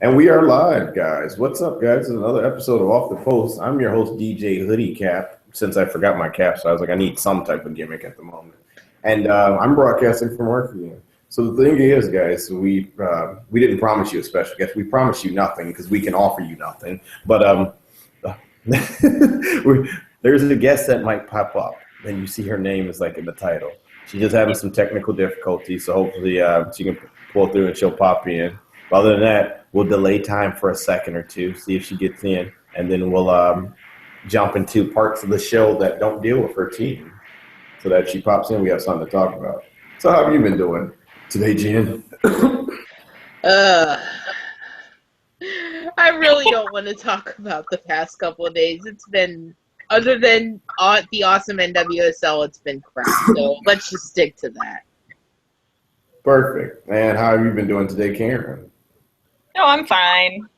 And we are live, guys. What's up, guys? This is another episode of Off the Post. I'm your host, DJ Hoodie Cap. Since I forgot my cap, so I was like, I need some type of gimmick at the moment. And I'm broadcasting from work again. So the thing is, guys, we didn't promise you a special guest. We promised you nothing because we can offer you nothing. But there's a guest that might pop up, and you see her name is like in the title. She's just having some technical difficulties, so hopefully she can pull through and she'll pop in. Other than that, we'll delay time for a second or two, see if she gets in, and then we'll jump into parts of the show that don't deal with her team. So that she pops in, we have something to talk about. So how have you been doing today, Jen? I really don't want to talk about the past couple of days. It's been, other than the awesome NWSL, it's been crap. So let's just stick to that. Perfect. And how have you been doing today, Karen? No, I'm fine.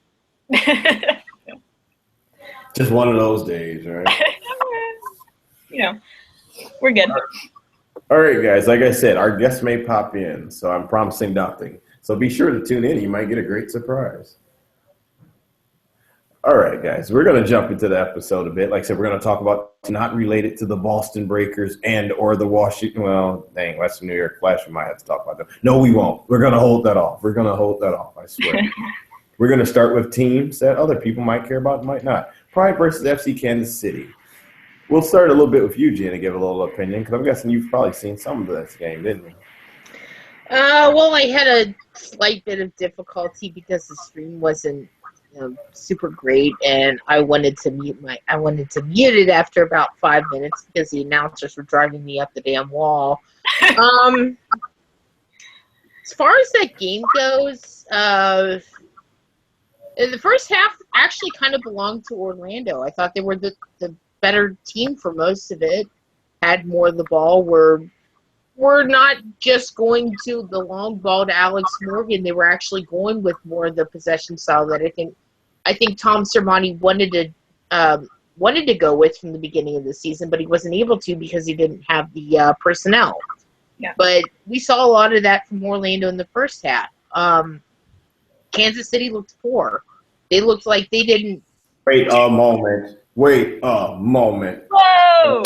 Just one of those days, right? We're good. All right, guys. Like I said, our guest may pop in, so I'm promising nothing. So be sure to tune in. You might get a great surprise. All right, guys. We're going to jump into the episode a bit. Like I said, we're going to talk about not related to the Boston Breakers and or the Washington. Well, dang, that's the New York Flash. We might have to talk about them. No, we won't. We're going to hold that off. I swear. We're going to start with teams that other people might care about and might not. Pride versus FC Kansas City. We'll start a little bit with you, Jen, and give a little opinion, because I'm guessing you've probably seen some of this game, didn't you? Well, I had a slight bit of difficulty because the stream wasn't super great, and I wanted to mute it after about 5 minutes because the announcers were driving me up the damn wall. As far as that game goes, the first half actually kind of belonged to Orlando. I thought they were the better team for most of it, had more of the ball, were not just going to the long ball to Alex Morgan. They were actually going with more of the possession style that I think Tom Sermani wanted to go with from the beginning of the season, but he wasn't able to because he didn't have the personnel. Yeah. But we saw a lot of that from Orlando in the first half. Kansas City looked poor. They looked like they didn't. Wait a moment. Whoa! Oh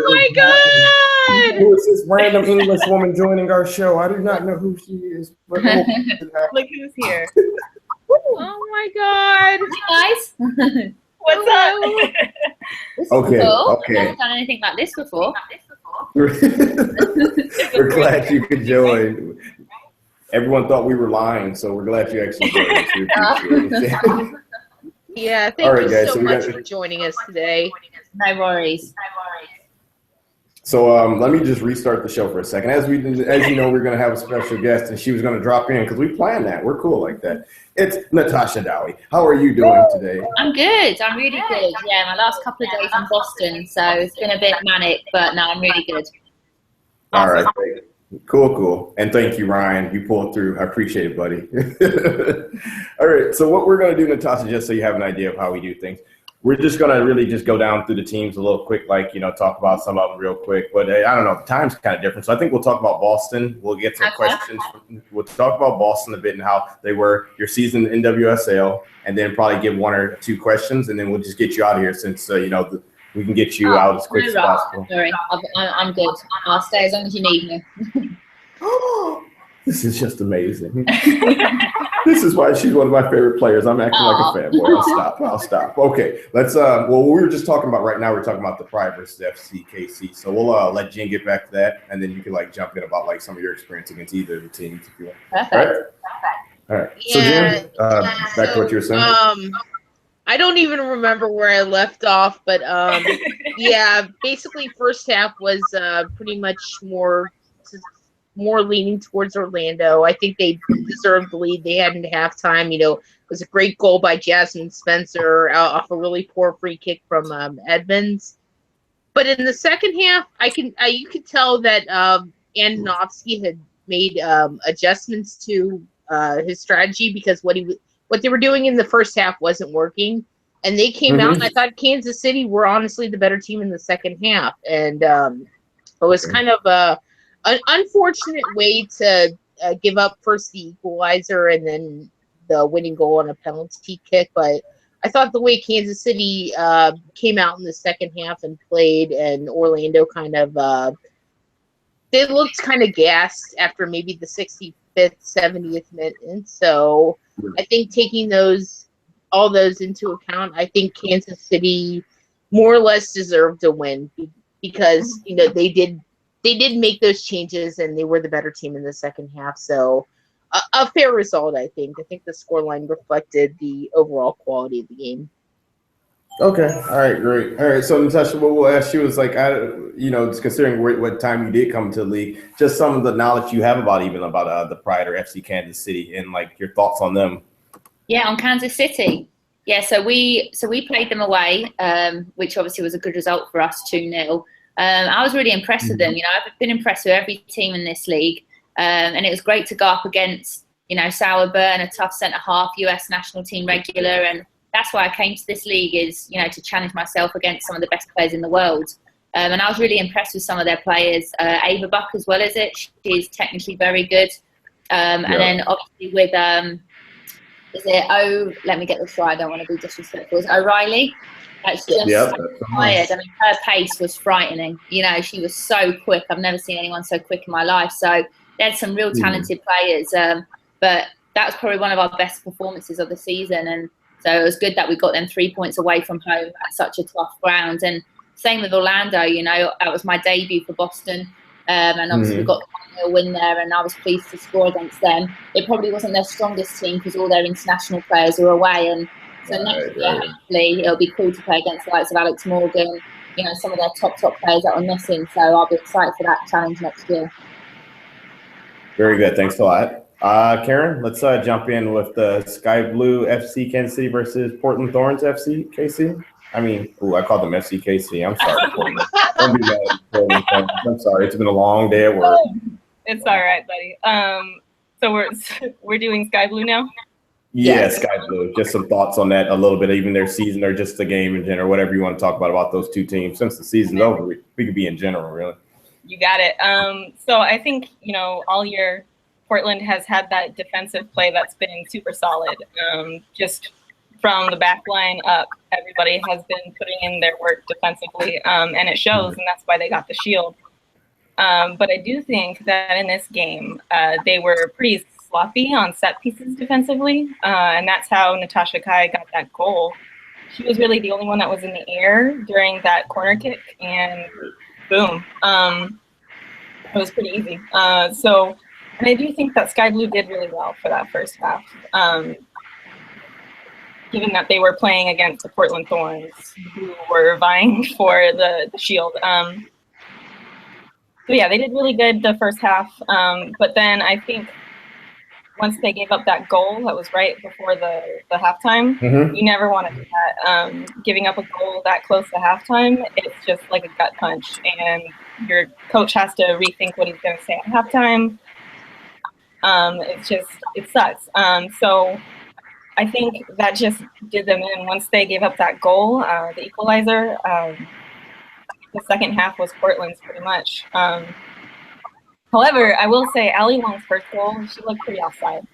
my God! Who is this random English woman joining our show? I do not know who she is. But Look who's here. Oh my God! Hi guys. What's up? This is Okay, cool. okay. I've never done anything like this before. We're glad you could join. Everyone thought we were lying, so we're glad you actually joined us. We appreciate it. Yeah, thank All right, you guys, so so we much got- for joining us today. No worries. So let me just restart the show for a second. As you know, we're going to have a special guest, and she was going to drop in because we planned that. We're cool like that. It's Natasha Dowie. How are you doing today? I'm good. I'm really good. Yeah, my last couple of days in Boston, so it's been a bit manic, but no, I'm really good. All right, great. Cool. And thank you, Ryan. You pulled through. I appreciate it, buddy. All right, so what we're going to do, Natasha, just so you have an idea of how we do things, we're just going to really just go down through the teams a little quick, talk about some of them real quick. But I don't know, the time's kind of different. So I think we'll talk about Boston. We'll get some questions. We'll talk about Boston a bit and how they were your season in NWSL, and then probably give one or two questions, and then we'll just get you out of here since, we can get you out as quick as possible. Sorry, I'm good. I'll stay as long as you need me. This is just amazing. This is why she's one of my favorite players. I'm acting like a fanboy. I'll stop. Okay, let's. Well, we were just talking about right now. We're talking about the Pride versus FCKC. So we'll let Jen get back to that, and then you can jump in about some of your experience against either of the teams if you want. Perfect. All right. So Jen, back to what you were saying. I don't even remember where I left off, but yeah, basically first half was pretty much more leaning towards Orlando. I think they deserved the lead they had in halftime. It was a great goal by Jasmine Spencer off a really poor free kick from Edmonds. But in the second half, you could tell that Andonovski had made adjustments to his strategy because what they were doing in the first half wasn't working. And they came out, and I thought Kansas City were honestly the better team in the second half. And it was kind of an unfortunate way to give up first the equalizer and then the winning goal on a penalty kick. But I thought the way Kansas City came out in the second half and played, and Orlando kind of they looked kind of gassed after maybe the 65th, 70th minute. So I think taking all those into account, I think Kansas City more or less deserved to win because they did make those changes and they were the better team in the second half. So a fair result, I think. I think the scoreline reflected the overall quality of the game. Okay. All right. Great. All right. So Natasha, what we'll ask you is like, just considering what time you did come to the league, just some of the knowledge you have about the Pride or FC Kansas City and like your thoughts on them. Yeah, on Kansas City. Yeah, so we played them away, which obviously was a good result for us, 2-0. I was really impressed with them. I've been impressed with every team in this league, and it was great to go up against Sauerburn, a tough centre half, US national team regular, and that's why I came to this league is to challenge myself against some of the best players in the world. And I was really impressed with some of their players. Ava Buck as well as it. She's technically very good. And then obviously with let me get this right, I don't want to be disrespectful. It's O'Reilly. That's just tired. I mean, her pace was frightening. She was so quick. I've never seen anyone so quick in my life. So there's some real talented players. But that was probably one of our best performances of the season. And so it was good that we got them 3 points away from home at such a tough ground. And same with Orlando, that was my debut for Boston. And obviously we got a win there, and I was pleased to score against them. It probably wasn't their strongest team because all their international players were away. And so next year, hopefully, it'll be cool to play against the likes of Alex Morgan, some of their top players that are missing. So I'll be excited for that challenge next year. Very good. Thanks a lot. Karen, let's jump in with the Sky Blue FC Kansas City versus Portland Thorns FC KC. I called them FC KC. I'm sorry, Portland. Don't be mad at Portland. I'm sorry. It's been a long day at work. It's all right, buddy. So we're doing Sky Blue now? Yeah, Sky Blue. Just some thoughts on that a little bit, even their season or just the game in general, whatever you want to talk about those two teams. Since the season's over, we could be in general, really. You got it. So I think, all year Portland has had that defensive play that's been super solid. Just from the back line up, everybody has been putting in their work defensively, and it shows, and that's why they got the shield. But I do think that in this game, they were pretty sloppy on set pieces defensively, and that's how Natasha Kai got that goal. She was really the only one that was in the air during that corner kick, and boom. It was pretty easy. And I do think that Sky Blue did really well for that first half. Given that they were playing against the Portland Thorns, who were vying for the shield. So yeah, they did really good the first half. But then I think once they gave up that goal, that was right before the halftime, you never want to do that. Giving up a goal that close to halftime, it's just like a gut punch. And your coach has to rethink what he's going to say at halftime. It sucks. So I think that just did them in. Once they gave up that goal, the equalizer, the second half was Portland's pretty much. However, I will say Ali Wong's first goal, she looked pretty offside.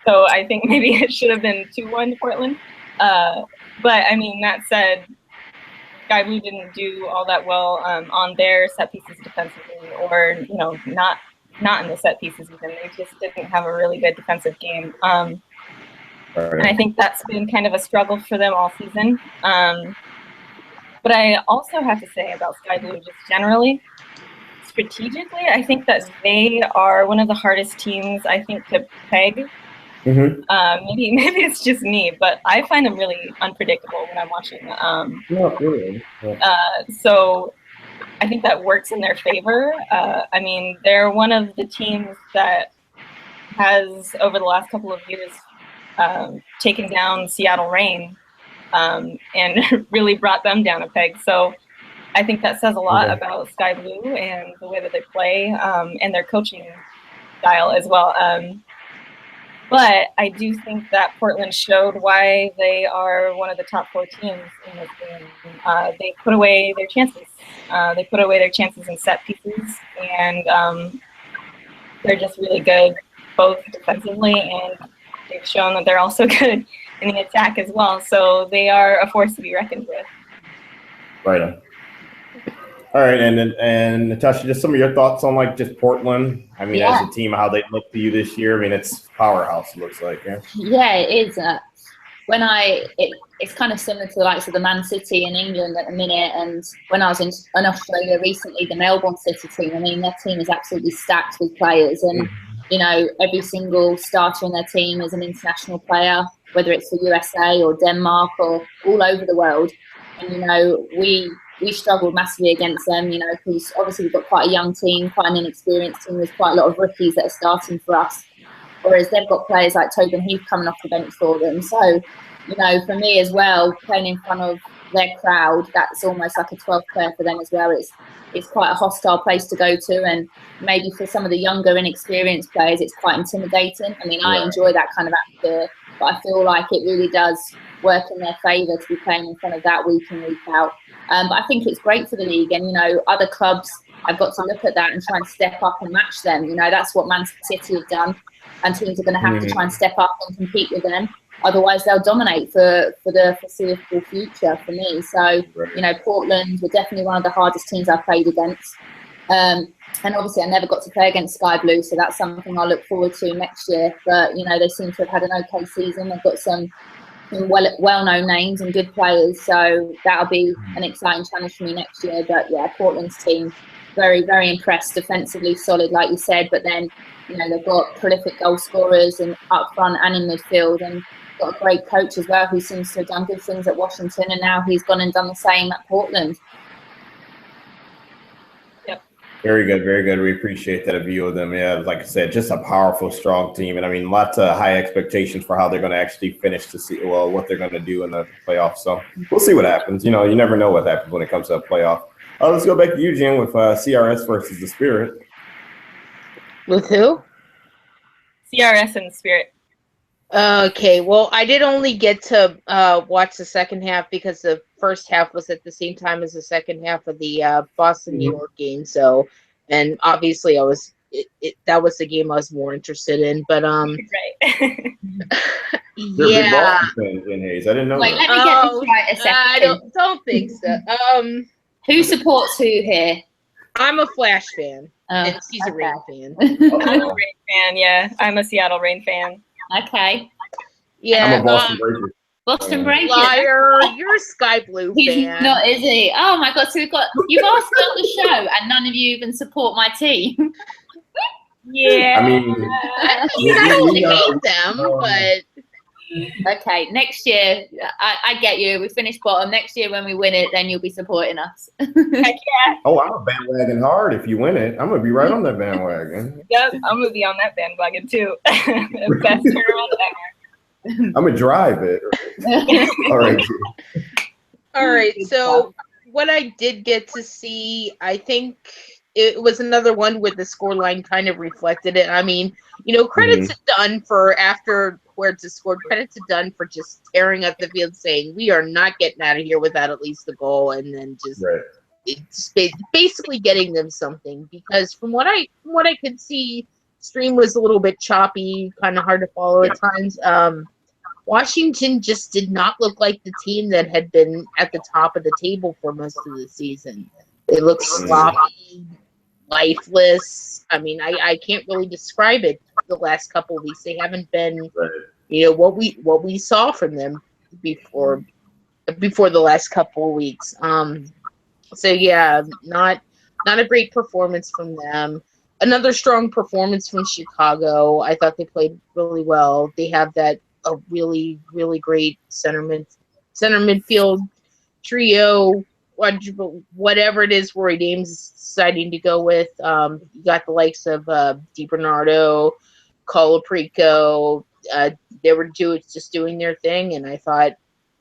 So I think maybe it should have been 2-1 to Portland. But I mean, that said, Sky Blue didn't do all that well on their set pieces defensively, or not in the set pieces even. They just didn't have a really good defensive game. And I think that's been kind of a struggle for them all season. But I also have to say about Sky Blue just generally, strategically, I think that they are one of the hardest teams, I think, to peg. Maybe it's just me, but I find them really unpredictable when I'm watching. Not really. So I think that works in their favor. I mean, they're one of the teams that has, over the last couple of years, taken down Seattle Reign and really brought them down a peg. So I think that says a lot about Sky Blue and the way that they play and their coaching style as well. But I do think that Portland showed why they are one of the top 4 teams in this game. They put away their chances. They put away their chances in set pieces, and they're just really good both defensively, and they've shown that they're also good in the attack as well. So they are a force to be reckoned with. Right on. All right, and Natasha, just some of your thoughts on like just Portland. I mean, as a team, how they look to you this year. I mean, it's powerhouse. It looks like, yeah. Yeah, it is. It's kind of similar to the likes of the Man City in England at the minute, and when I was in Australia recently, the Melbourne City team. I mean, their team is absolutely stacked with players, and you know, every single starter in their team is an international player, whether it's for USA or Denmark or all over the world. And you know, we struggled massively against them, you know, because obviously we've got quite a young team, quite an inexperienced team. There's quite a lot of rookies that are starting for us, whereas they've got players like Tobin Heath coming off the bench for them. So, you know, for me as well, playing in front of their crowd, that's almost like a 12th player for them as well. It's quite a hostile place to go to, and maybe for some of the younger, inexperienced players, it's quite intimidating. I mean, I enjoy that kind of atmosphere, but I feel like it really does work in their favour to be playing in front of that week in, week out. But I think it's great for the league, and you know, other clubs have got to look at that and try and step up and match them. You know, that's what Man City have done, and teams are going to have to try and step up and compete with them. Otherwise, they'll dominate for the foreseeable future for me. So, you know, Portland were definitely one of the hardest teams I played against. And obviously, I never got to play against Sky Blue, so that's something I'll look forward to next year. But, you know, they seem to have had an okay season. They've got some well-known names and good players, so that'll be an exciting challenge for me next year. But, yeah, Portland's team, very, very impressed, defensively solid, like you said. But then, you know, they've got prolific goal scorers and up front and in midfield, and got a great coach as well who seems to have done good things at Washington, and now he's gone and done the same at Portland. Yep. Very good, very good. We appreciate that view of them. Yeah, like I said, just a powerful, strong team, and I mean, lots of high expectations for how they're going to actually finish to see what they're going to do in the playoffs. So we'll see what happens. You know, you never know what happens when it comes to a playoff. Let's go back to you, Jen, with CRS versus the Spirit. With who? CRS and the Spirit. Okay, well, I did only get to watch the second half because the first half was at the same time as the second half of the Boston-New York game. So, and obviously, that was the game I was more interested in. But Right. You're a big Boston fan, Jen Hayes. I didn't know Wait, that. let me get this right a second. I don't think so. Who supports who here? I'm a Flash fan, and she's a Rain fan. I'm a Rain fan, yeah. I'm a Seattle Rain fan. Okay. Yeah. I'm a Boston Breaker. Boston Breaker. Liar, you're a Sky Blue He's fan. not, is he? Oh my God! So you've asked me on the show, and none of you even support my team. Yeah. I mean, I don't hate them, but okay, next year, I get you. We finish bottom. Next year, when we win it, then you'll be supporting us. Heck yeah. oh, I'm a bandwagon hard. If you win it, I'm gonna be right on that bandwagon. Yep, I'm gonna be on that bandwagon too. Best turnaround ever. I'm gonna drive it. All right. all right. So what I did get to see, I think it was another one where the scoreline kind of reflected it. I mean, you know, credit to Dunn for after Huerta scored. Credit to Dunn for just tearing up the field, saying we are not getting out of here without at least a goal, and then just it's basically getting them something. Because from what I could see, stream was a little bit choppy, kind of hard to follow at times. Washington just did not look like the team that had been at the top of the table for most of the season. They look sloppy, lifeless. I mean, I can't really describe it the last couple of weeks. They haven't been, you know, what we saw from them before the last couple of weeks. So yeah, not a great performance from them. Another strong performance from Chicago. I thought they played really well. They have a really, really great center midfield trio, whatever it is Roy Dames is deciding to go with. You got the likes of DiBernardo, Colaprico. They were just doing their thing, and I thought,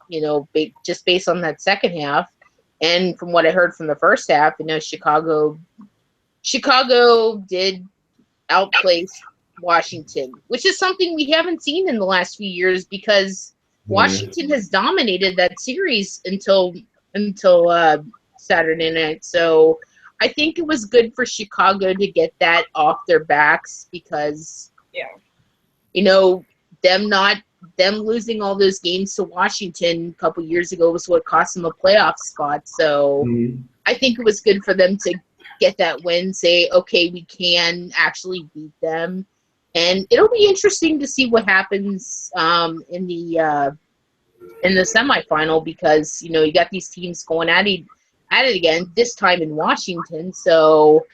you know, just based on that second half, and from what I heard from the first half, you know, Chicago did outplace Washington, which is something we haven't seen in the last few years because Washington has dominated that series until Saturday night. So I think it was good for Chicago to get that off their backs because Yeah. You know, them losing all those games to Washington a couple years ago was what cost them a playoff spot. So I think it was good for them to get that win, say, okay, we can actually beat them. And it'll be interesting to see what happens in the semifinal, because, you know, you got these teams going at it again, this time in Washington. So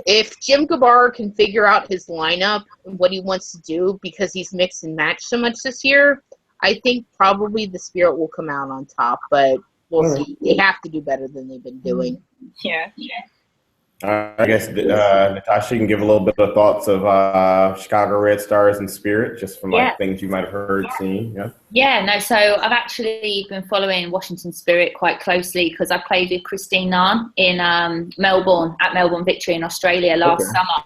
if Jim Gabar can figure out his lineup and what he wants to do, because he's mixed and matched so much this year, I think probably the Spirit will come out on top. But we'll see. They have to do better than they've been doing. Yeah. I guess, Natasha, you can give a little bit of thoughts of Chicago Red Stars and Spirit, just from like things you might have heard, seen. So I've actually been following Washington Spirit quite closely because I played with Christine Nahn in Melbourne, at Melbourne Victory in Australia last summer.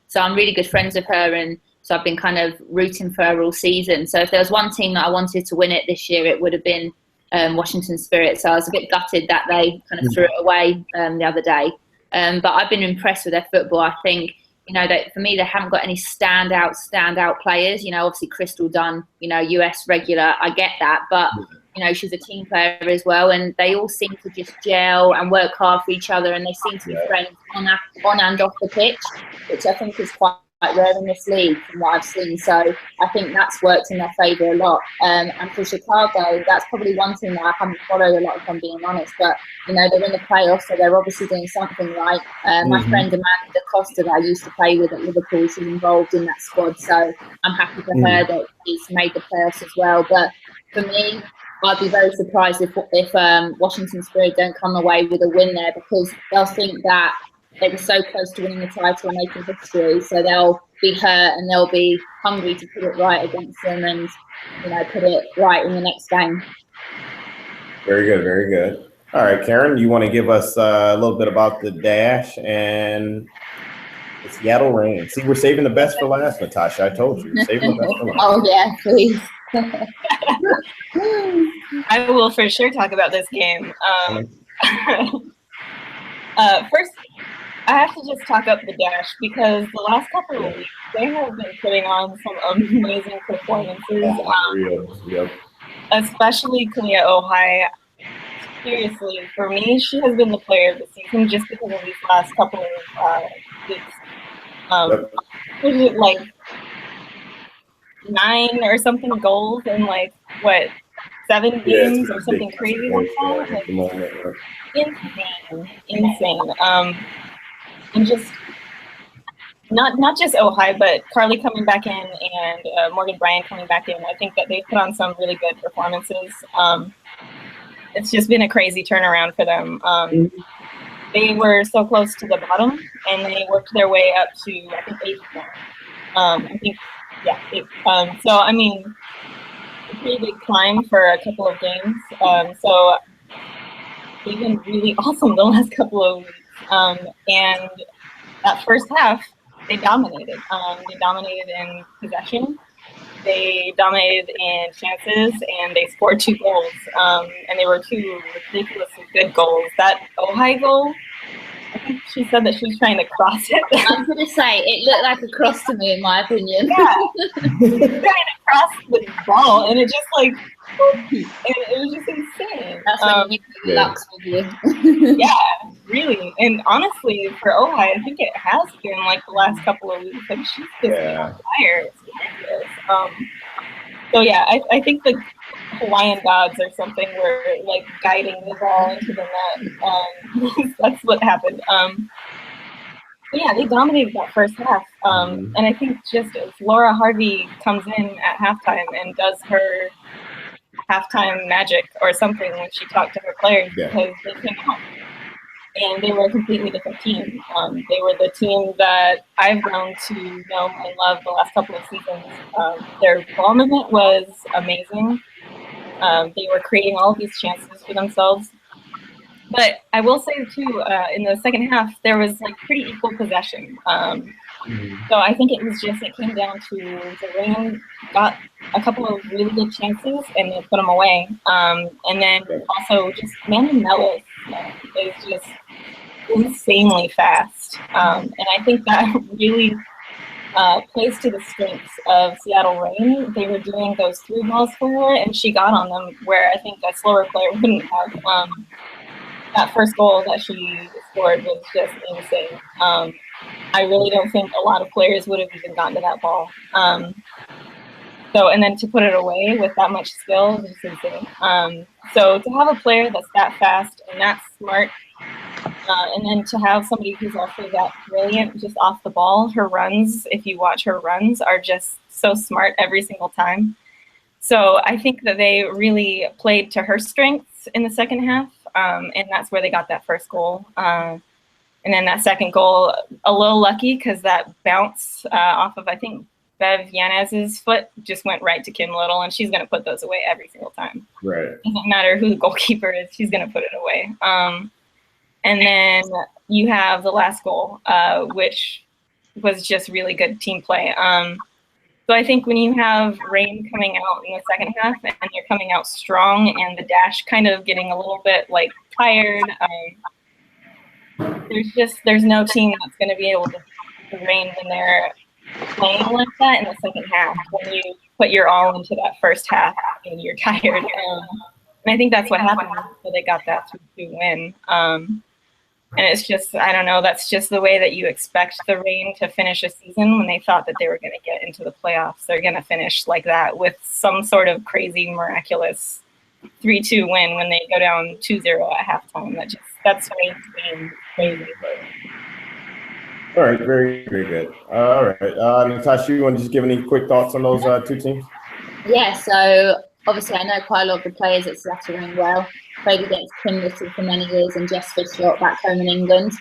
So I'm really good friends with her, and so I've been kind of rooting for her all season. So if there was one team that I wanted to win it this year, it would have been Washington Spirit. So I was a bit gutted that they kind of threw it away the other day. But I've been impressed with their football. I think, you know, that for me, they haven't got any standout players. You know, obviously Crystal Dunn, you know, US regular, I get that. But, you know, she's a team player as well. And they all seem to just gel and work hard for each other. And they seem to be friends on and off the pitch, which I think is quite rare in this league from what I've seen. So I think that's worked in their favour a lot. And for Chicago, that's probably one thing that I haven't followed a lot, if I'm being honest. But, you know, they're in the playoffs, so they're obviously doing something right. My friend Amanda Costa that I used to play with at Liverpool, she's involved in that squad. So I'm happy for her that she's made the playoffs as well. But for me, I'd be very surprised if Washington Spirit don't come away with a win there, because they'll think that they were so close to winning the title and making history, so they'll be hurt and they'll be hungry to put it right against them and, you know, put it right in the next game. Very good, very good. All right, Karen, you want to give us a little bit about the Dash and the Seattle Reign? See, we're saving the best for last, Natasha. I told you, saving the best for last. Oh yeah, please. I will for sure talk about this game. First, I have to just talk up the Dash, because the last couple of weeks they have been putting on some amazing performances. Especially Kalia Ohai. Seriously, for me, she has been the player of the season just because of these last couple of weeks. Was it like 9 or something goals in like what 7 games or something crazy like that? Like, insane. And just not just Ohai, but Carly coming back in and Morgan Bryan coming back in. I think that they put on some really good performances. It's just been a crazy turnaround for them. They were so close to the bottom, and they worked their way up to, I think, 8th now. I think, yeah, 8th. So, I mean, a pretty big climb for a couple of games. So they've been really awesome the last couple of weeks. And that first half, they dominated. They dominated in possession. They dominated in chances, and they scored 2 goals. And they were 2 ridiculously good goals. That Ohai goal, I think she said that she was trying to cross it. I was going to say, it looked like a cross to me, in my opinion. Yeah. She was trying to cross the ball, and it just like, it was just insane. That's when you relax with you. Yeah, really. And honestly, for Ohai, I think it has been like the last couple of weeks. Like, she's just on fire. It's ridiculous. So yeah, I think the Hawaiian gods or something were like guiding the ball into the net. That's what happened. But yeah, they dominated that first half. And I think just if Laura Harvey comes in at halftime and does her halftime magic or something when she talked to her players, because they came out and they were a completely different team. They were the team that I've grown to know and love the last couple of seasons. Their ball movement was amazing. They were creating all of these chances for themselves. But I will say too, in the second half, there was like pretty equal possession. So I think it came down to the Reign got a couple of really good chances and they put them away. And then also just Amanda Mellis is just insanely fast. And I think that really plays to the strengths of Seattle Reign. They were doing those 3 balls for her, and she got on them where I think a slower player wouldn't have. That first goal that she scored was just insane. I really don't think a lot of players would have even gotten to that ball. So, and then to put it away with that much skill is just insane. So to have a player that's that fast and that smart, and then to have somebody who's also that brilliant just off the ball, her runs, if you watch her runs, are just so smart every single time. So I think that they really played to her strengths in the second half, and that's where they got that first goal. And then that second goal, a little lucky because that bounce off of, I think, Bev Yanez's foot just went right to Kim Little, and she's going to put those away every single time. Right. It doesn't matter who the goalkeeper is, she's going to put it away. And then you have the last goal, which was just really good team play. So I think when you have Reign coming out in the second half and they're coming out strong and the Dash kind of getting a little bit like tired, there's no team that's going to be able to Reign when they're playing like that in the second half, when you put your all into that first half and you're tired. And I think that's what happened. So they got that 2-2 win. And it's just, I don't know, that's just the way that you expect the Reign to finish a season when they thought that they were going to get into the playoffs. They're going to finish like that with some sort of crazy, miraculous 3-2 win when they go down 2-0 at halftime. That's Reign's being crazy. All right, very, very good. All right, Natasha, you want to just give any quick thoughts on those 2 teams? Yeah, so obviously I know quite a lot of the players at Seattle Reign well. Played against Kim Little for many years and Jess Fisher back home in England.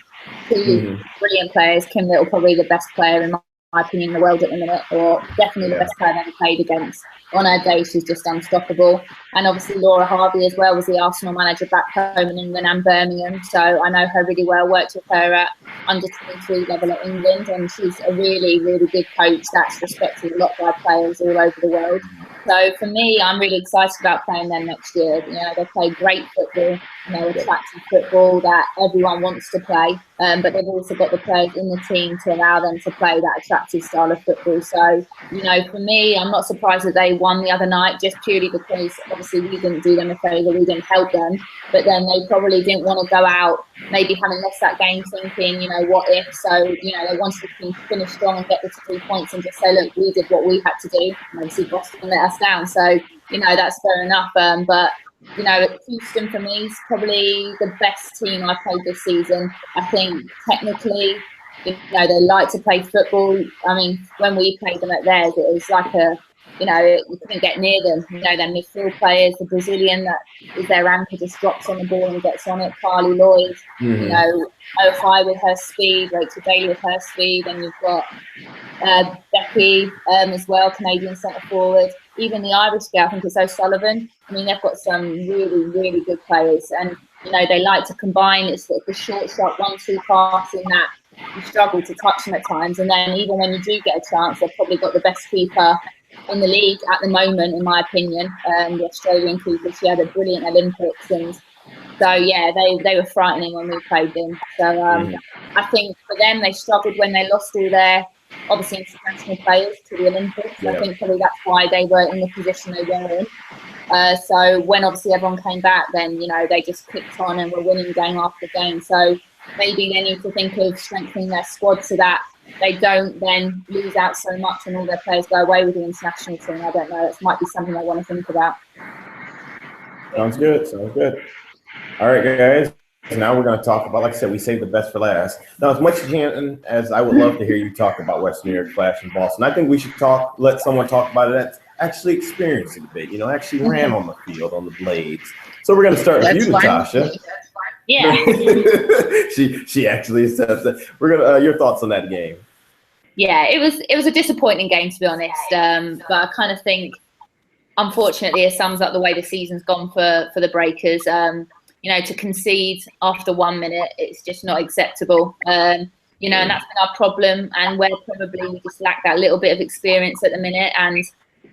2 brilliant players. Kim Little probably the best player in my opinion in the world at the minute, or definitely the best player I've ever played against. On her day, she's just unstoppable. And obviously Laura Harvey as well was the Arsenal manager back home in England and Birmingham. So I know her really well, worked with her at under 23 level at England, and she's a really, really good coach that's respected a lot by players all over the world. So for me, I'm really excited about playing them next year. You know, they play great football, you know, attractive football that everyone wants to play. But they've also got the players in the team to allow them to play that attractive style of football. So, you know, for me, I'm not surprised that they won the other night, just purely because obviously we didn't do them a favour, we didn't help them. But then they probably didn't want to go out, maybe having lost that game, thinking, you know, what if? So, you know, they wanted to finish strong and get the 3 points and just say, look, we did what we had to do. And obviously Boston let us down. So, you know, that's fair enough. But you know, Houston for me is probably the best team I've played this season. I think technically, you know, they like to play football. I mean, when we played them at theirs, it was like a, you know, you couldn't get near them. You know, their midfield players, the Brazilian that is their anchor just drops on the ball and gets on it. Carly Lloyd, you know, Ohio with her speed, Rachel Daly with her speed, and you've got Becky as well, Canadian centre forward. Even the Irish girl, I think it's O'Sullivan. I mean, they've got some really, really good players, and you know they like to combine. It's the short shot 1-2 pass in that you struggle to touch them at times, and then even when you do get a chance, they've probably got the best keeper in the league at the moment, in my opinion. The Australian keeper, she had a brilliant Olympics, and so yeah, they were frightening when we played them. So I think for them, they struggled when they lost all their obviously international players to the Olympics. I think probably that's why they were in the position they were in. So when obviously everyone came back, then you know they just kicked on and were winning game after game. So maybe they need to think of strengthening their squad so that they don't then lose out so much and all their players go away with the international team. I don't know. It might be something I want to think about. Sounds good. Sounds good. All right, guys. So now we're going to talk about, like I said, we saved the best for last. Now, as much as I would love to hear you talk about Western New York Flash and Boston, I think we should let someone talk about it that's actually experienced it a bit, you know, actually ran on the field, on the blades. So we're going to start with you, Natasha. Yeah. she actually says that. We're gonna your thoughts on that game. Yeah, it was a disappointing game, to be honest. But I kind of think, unfortunately, it sums up the way the season's gone for the Breakers. You know, to concede after 1 minute, it's just not acceptable. You know, and that's been our problem. And we're probably we just lack that little bit of experience at the minute. And,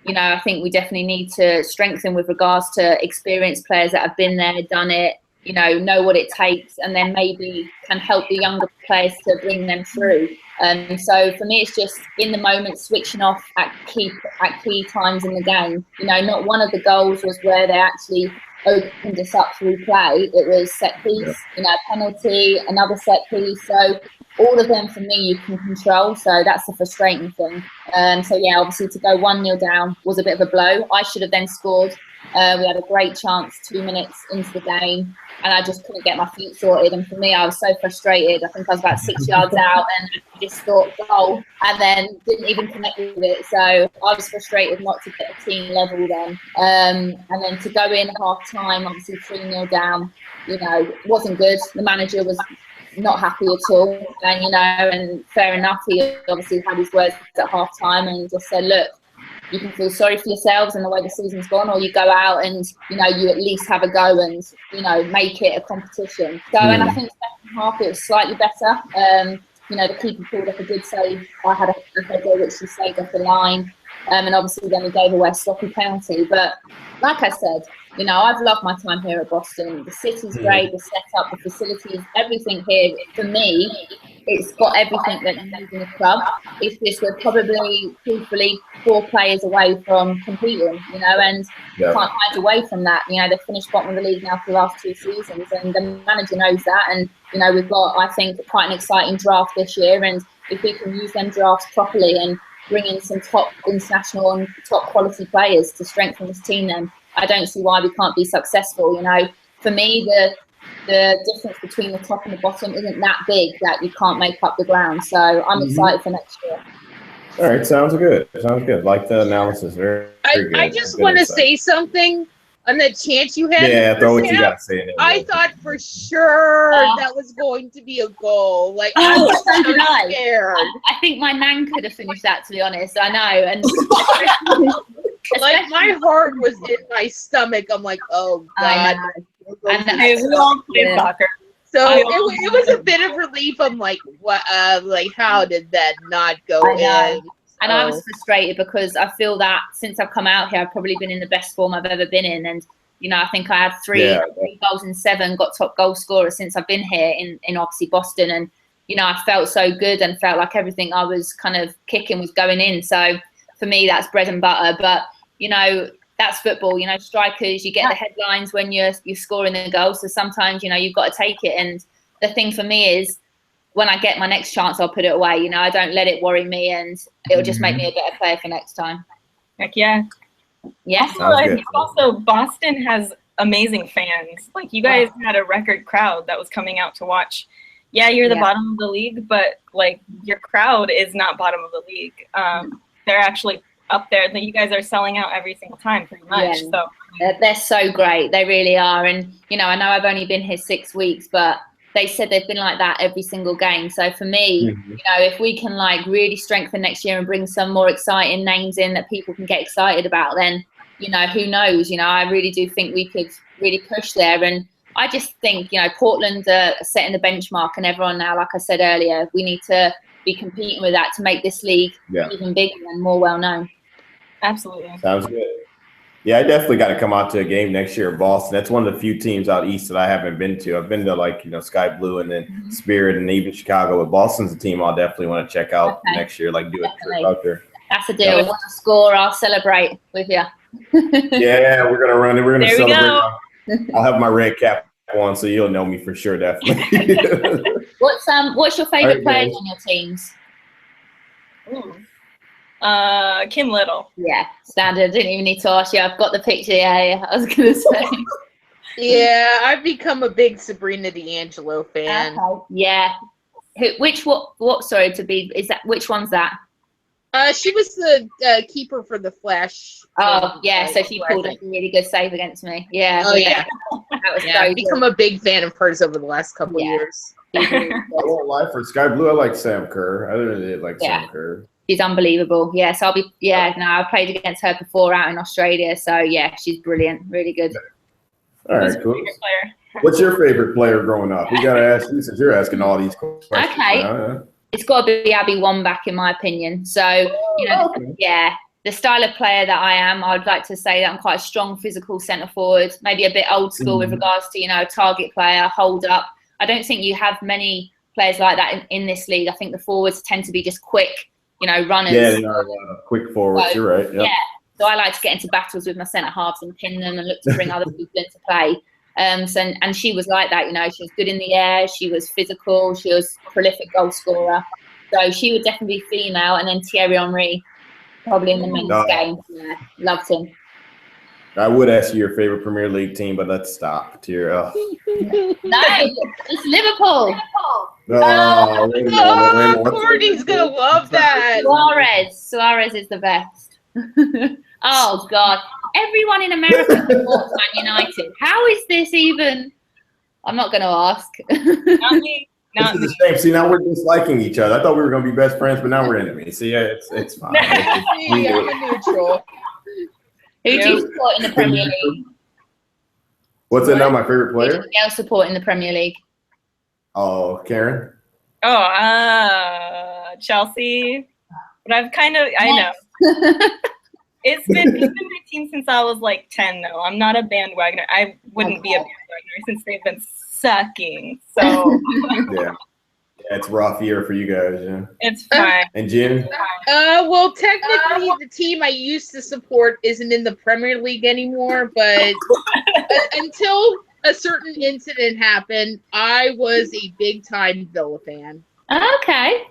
you know, I think we definitely need to strengthen with regards to experienced players that have been there, done it, you know what it takes, and then maybe can help the younger players to bring them through. So for me, it's just in the moment, switching off at key times in the game. You know, not one of the goals was where they actually opened us up through play. It was set piece, you know, penalty, another set piece. So all of them for me you can control. So that's the frustrating thing. So yeah, obviously to go 1-0 down was a bit of a blow. I should have then scored. We had a great chance 2 minutes into the game, and I just couldn't get my feet sorted. And for me, I was so frustrated. I think I was about 6 yards out, and I just thought goal, and then didn't even connect with it. So I was frustrated not to get a team level then. And then to go in half time, obviously 3-0 down, you know, wasn't good. The manager was not happy at all, and you know, and fair enough, he obviously had his words at half time and just said, look, you can feel sorry for yourselves and the way the season's gone, or you go out and, you know, you at least have a go and, you know, make it a competition. So, and I think second half it was slightly better. You know, the keeper pulled up a good save. I had a header which he saved off the line. And obviously then he gave away a sloppy penalty. But like I said, you know, I've loved my time here at Boston. The city's great, the setup, the facilities, everything here. For me, it's got everything that you need in a club. It's just we're probably, truthfully, 4 players away from competing, you know, and you can't hide away from that. You know, they've finished bottom of the league now for the last 2 seasons, and the manager knows that. And, you know, we've got, I think, quite an exciting draft this year. And if we can use them drafts properly and bring in some top international and top quality players to strengthen this team, then I don't see why we can't be successful. You know, for me, the difference between the top and the bottom isn't that big that you can't make up the ground. So I'm excited for next year. All right, sounds good. Sounds good. Like the analysis, very good. I just want to say something on the chance you had. Yeah, throw what you got to say. I thought for sure that was going to be a goal. Like, I was so scared. I think my nan could have finished that, to be honest. I know. And like, my heart was in my stomach. I'm like, oh, God. And we all play soccer. So it was a bit of relief. I'm like, what? Like, how did that not go in? And I was frustrated because I feel that since I've come out here, I've probably been in the best form I've ever been in. And, you know, I think I had 3 goals in 7, got top goal scorer since I've been here in obviously Boston. And, you know, I felt so good and felt like everything I was kind of kicking was going in. So for me, that's bread and butter. But, you know, that's football. You know, strikers, you get the headlines when you're scoring the goals. So sometimes, you know, you've got to take it. And the thing for me is, when I get my next chance, I'll put it away. You know, I don't let it worry me, and it'll just make me a better player for next time. Heck yeah. Yeah. Also, I think also Boston has amazing fans. Like, you guys had a record crowd that was coming out to watch. Yeah, you're the bottom of the league, but like, your crowd is not bottom of the league. They're actually up there. You guys are selling out every single time, pretty much. So they're so great. They really are. And, you know, I know I've only been here 6 weeks, but they said they've been like that every single game. So for me, you know, if we can like really strengthen next year and bring some more exciting names in that people can get excited about, then, you know, who knows? You know, I really do think we could really push there. And I just think, you know, Portland are setting the benchmark, and everyone now, like I said earlier, we need to be competing with that to make this league even bigger and more well known. Absolutely. Sounds good. Yeah, I definitely got to come out to a game next year in Boston. That's one of the few teams out east that I haven't been to. I've been to, like, you know, Sky Blue and then Spirit and even Chicago. But Boston's a team I'll definitely want to check out next year, like do a trip out there. That's a deal. Once I score, I'll celebrate with you. Yeah, we're going to run it. We're going to celebrate. Go. I'll have my red cap on, so you'll know me for sure, definitely. What's your favorite players on your teams? Kim Little. Yeah, standard. Didn't even need to ask you. I've got the picture. Yeah, I was gonna say. Yeah, I've become a big Sabrina D'Angelo fan. Okay. Yeah. Sorry to be. Is that which one's that? She was the keeper for the Flash. Oh yeah, so she pulled a really good save against me. Yeah. Oh yeah. That was I've become a big fan of hers over the last couple of years. I won't lie, for Sky Blue, I like Sam Kerr. I really like Sam Kerr. She's unbelievable. Yeah, so I played against her before out in Australia. So yeah, she's brilliant. Really good. All right, cool. What's your favorite player growing up? We got to ask you since you're asking all these questions. Okay. It's got to be Abby Wambach, in my opinion. So, you know, the style of player that I am, I'd like to say that I'm quite a strong physical centre forward, maybe a bit old school with regards to, you know, target player, hold up. I don't think you have many players like that in this league. I think the forwards tend to be just quick, runners. Yeah, they are quick forwards. So, you're right. Yep. Yeah. So I like to get into battles with my centre halves and pin them and look to bring other people into play. And she was like that, She was good in the air. She was physical. She was a prolific goal scorer. So she would definitely be female. And then Thierry Henry, probably in the men's game. Yeah, loved him. I would ask you your favorite Premier League team, but let's stop. Thierry. No, it's Liverpool. Courtney's gonna love that. Suarez is the best. Oh God, everyone in America supports Man United. How is this even? I'm not going to ask. Not me. Not this is a shame. See, now we're disliking each other. I thought we were going to be best friends, but now we're enemies. See, yeah, it's fine. I'm neutral. Who do you support in the Premier League? What's that now? My favorite player? Who do you support in the Premier League? Oh, Karen. Oh, Chelsea. But I know. It's been my team since I was like 10, though. I'm not a bandwagoner. I wouldn't be a bandwagoner since they've been sucking. So yeah, it's a rough year for you guys. Yeah, it's fine. And Jen? Well, technically, the team I used to support isn't in the Premier League anymore. But until a certain incident happened, I was a big time Villa fan. Okay.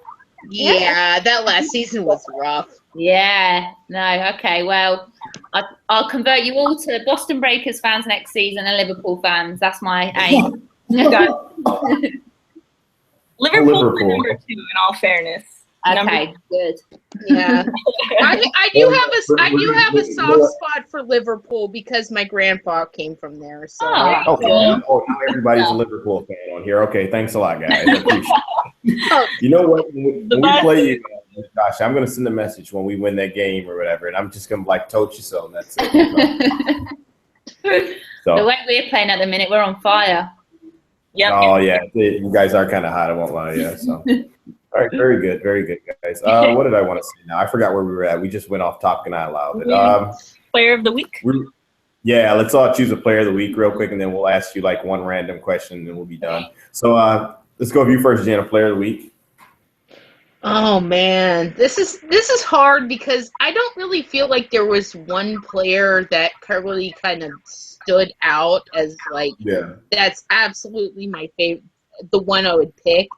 Yeah, that last season was rough. Yeah, no, okay. Well, I'll convert you all to Boston Breakers fans next season and Liverpool fans. That's my aim. Liverpool number 2, in all fairness. Okay, good. Yeah, I do have a soft spot for Liverpool because my grandpa came from there. So now everybody's a Liverpool fan on here. Okay, thanks a lot, guys. I appreciate it. You know what? When we play you, gosh, I'm gonna send a message when we win that game or whatever, and I'm just gonna told you so. And that's it. So, the way we're playing at the minute, we're on fire. Yep. Oh yeah, you guys are kind of hot. I won't lie. Yeah. So. All right, very good, guys. What did I want to say now? I forgot where we were at. We just went off topic and I allowed it. Player of the week? Yeah, let's all choose a player of the week real quick, and then we'll ask you like one random question, and then we'll be done. So let's go with you first, Jen, player of the week. Oh, man. This is hard because I don't really feel like there was one player that really kind of stood out as like, that's absolutely my favorite, the one I would pick.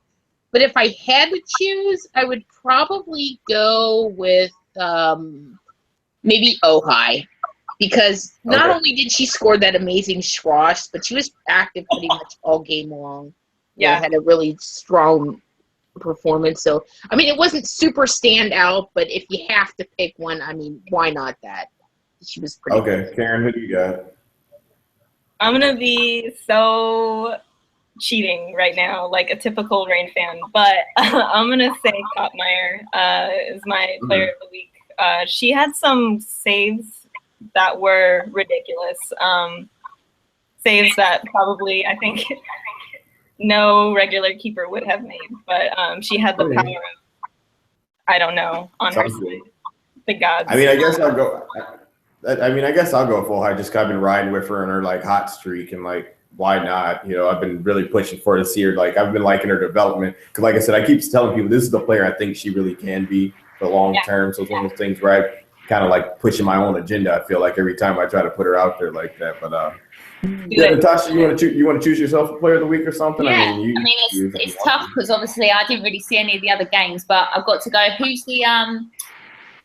But if I had to choose, I would probably go with maybe Ohai. Because not only did she score that amazing swash, but she was active pretty much all game long. Yeah. Had a really strong performance. So, I mean, it wasn't super standout, but if you have to pick one, I mean, why not that? She was pretty good. Karen, who do you got? I'm going to be so cheating right now, like a typical Reign fan, but I'm gonna say Kopmeyer is my player of the week. She had some saves that were ridiculous, saves that probably I think no regular keeper would have made, but she had the power of, I don't know, on her side. The gods. I mean, I guess I'll go full high. Just I've been riding with her in her like hot streak, and like, why not? I've been really pushing for her to see her. Like, I've been liking her development because, like I said, I keep telling people this is the player I think she really can be for long term. So it's one of those things where I kind of like pushing my own agenda. I feel like every time I try to put her out there like that. But Natasha, you want to choose yourself a player of the week or something? Yeah. I mean, it's tough because obviously I didn't really see any of the other games, but I've got to go. Who's the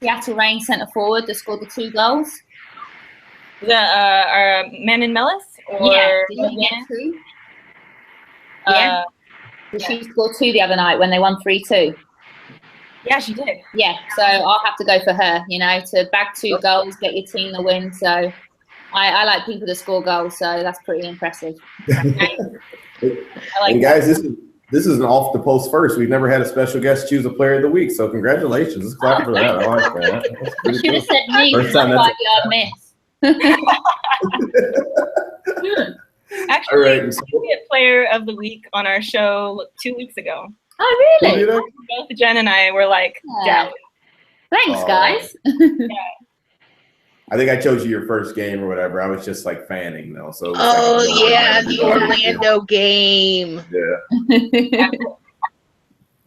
Seattle Reign centre forward that scored the 2 goals? Our Manon Mellis? Did you get 2? Yeah. Did she score 2 the other night when they won 3-2? Yeah, she did. Yeah, so I'll have to go for her, to bag 2 goals, get your team the win. So I like people to score goals, so that's pretty impressive. And guys, this is an off the post first. We've never had a special guest choose a player of the week, so congratulations. Let's clap for that. I like that. You should have said me. First time that's 5-yard miss. Actually, we had player of the week on our show 2 weeks ago. Oh, really? Both Jen and I were like, down. Thanks, guys. I think I chose you your first game or whatever. I was just like fanning though. So the Orlando game. Yeah.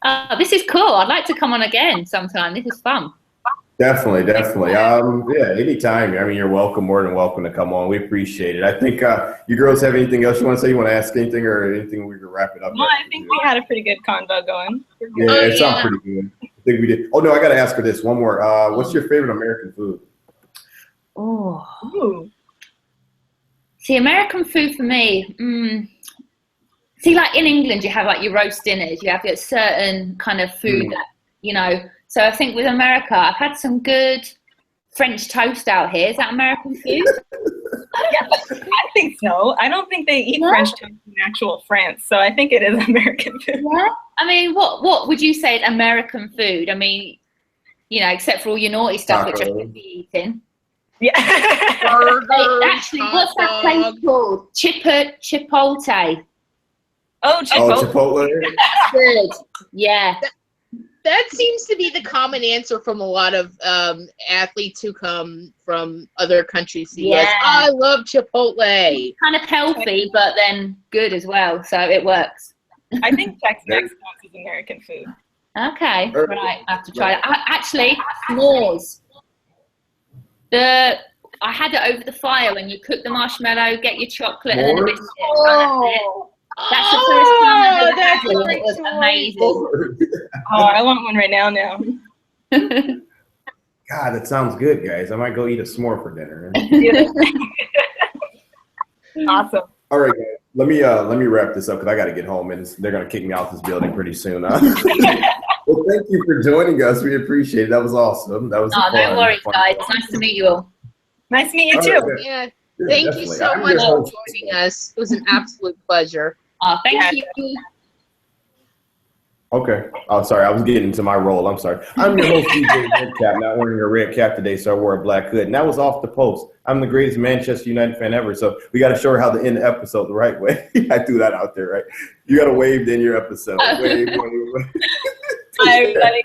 Oh, this is cool. I'd like to come on again sometime. This is fun. Definitely. Yeah, anytime. I mean, you're welcome, more than welcome to come on. We appreciate it. I think you girls have anything else you want to say? You want to ask anything or anything we can wrap it up? Well, I think we had a pretty good convo going. Yeah, it sounds pretty good. I think we did. Oh, no, I got to ask her this. One more. What's your favorite American food? Oh. See, American food for me, see, like in England, you have like your roast dinners. You have your certain kind of food that, you know. So I think with America, I've had some good French toast out here. Is that American food? Yeah, I think so. I don't think they eat French toast in actual France, so I think it is American food. Yeah. I mean, what would you say is American food? I mean, you know, except for all your naughty stuff, which I should be eating. Yeah. Actually, what's that place called? Chipotle. Oh, Chipotle. Good. Yeah. That seems to be the common answer from a lot of athletes who come from other countries. Yeah. I love Chipotle. Kind of healthy, but then good as well, so it works. I think Tex-Mex counts as American food. Okay, right. I have to try that. Actually, s'mores. I had it over the fire when you cook the marshmallow, get your chocolate and then the biscuit. That's the first time I've ever had it. It was amazing. Oh, I want one right now. God, that sounds good, guys. I might go eat a s'more for dinner. Awesome. All right, guys. Let me wrap this up because I got to get home and they're gonna kick me out this building pretty soon. Well, thank you for joining us. We appreciate it. That was awesome. That was fun. Don't worry, guys. Nice to meet you all. Nice to meet you too. Yeah. Thank you so much for joining us. It was an absolute pleasure. Thank you. Okay. Oh, sorry. I was getting into my role. I'm sorry. I'm your host, DJ Red Cap, not wearing a red cap today, so I wore a black hood. And that was off the post. I'm the greatest Manchester United fan ever, so we got to show her how to end the episode the right way. I threw that out there, right? You got to wave to end your episode. Wave. Bye, everybody.